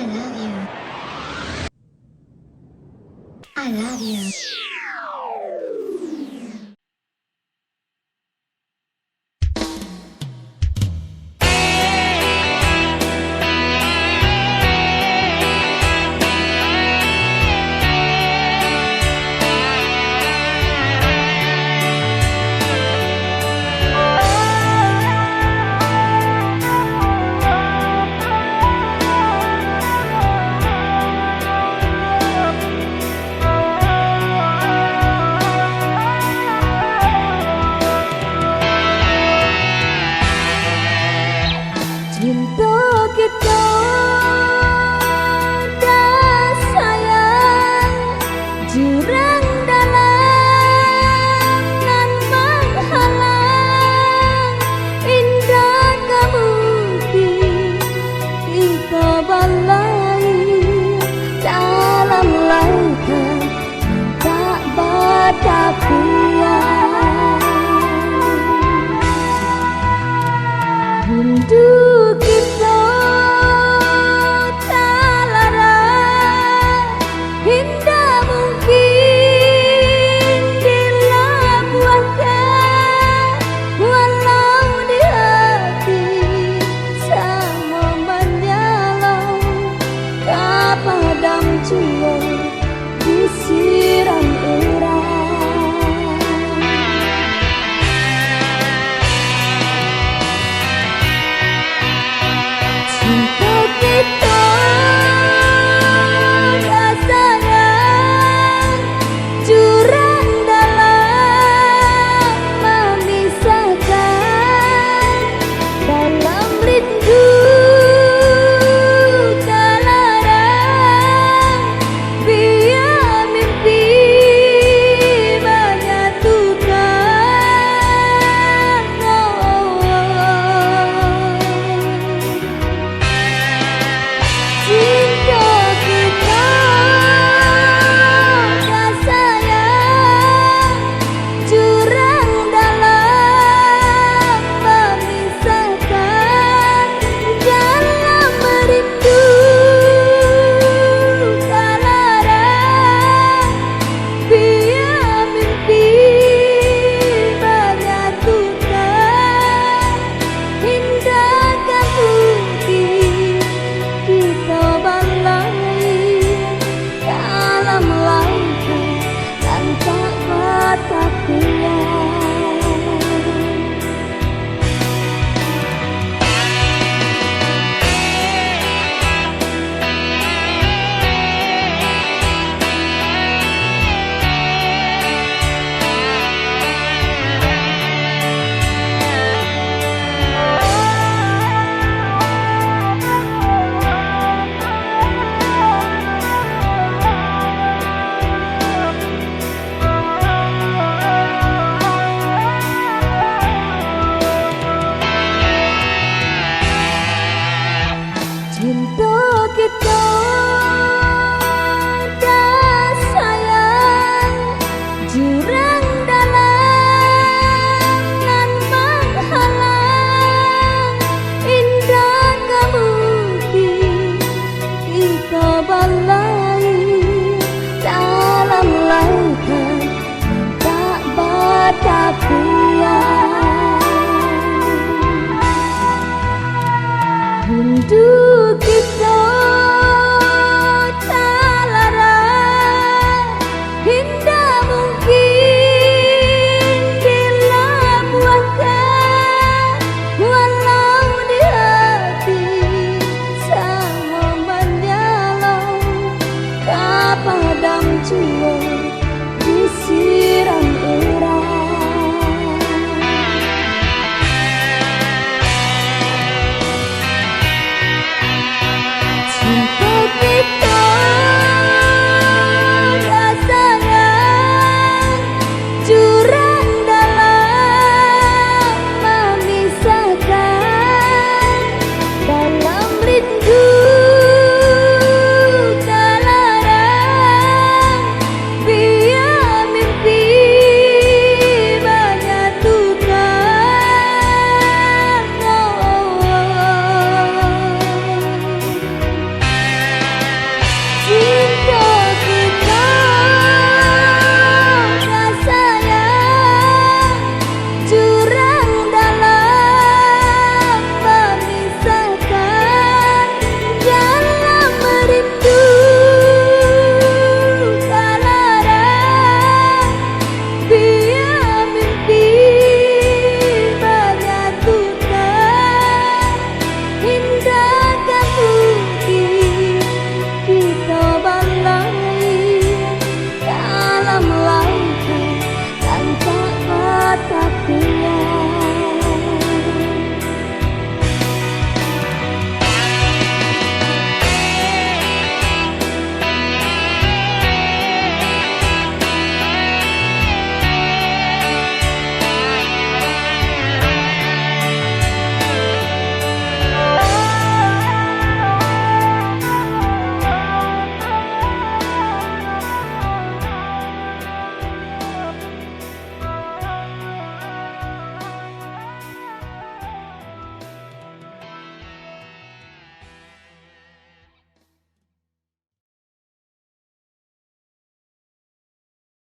love you. I love you. Cinta kita dah sayang, jurang dalam nan menghalang, indah kemungkin kita balai dalam lautan tak batapian. Rindu kita tak lara, indah mungkin dilabuhkan, walau di hati sama menyala, kepadam jua disiram urang. Cinta kita dah sayang, jurang dalam memisahkan, dalam rindu terlarang, biar mimpi menyatukan. Cinta kita dah sayang, jurang dalam memisahkan, dalam merindu terlarang, biar mimpi menyatukan, indahkan mungkin kita balai dalam lautan dan tak batapian. Cinta kita dah sayang, jurang dalam nan menghalang, indah kemungkin kita balai dalam lautan tak batapian. Rindu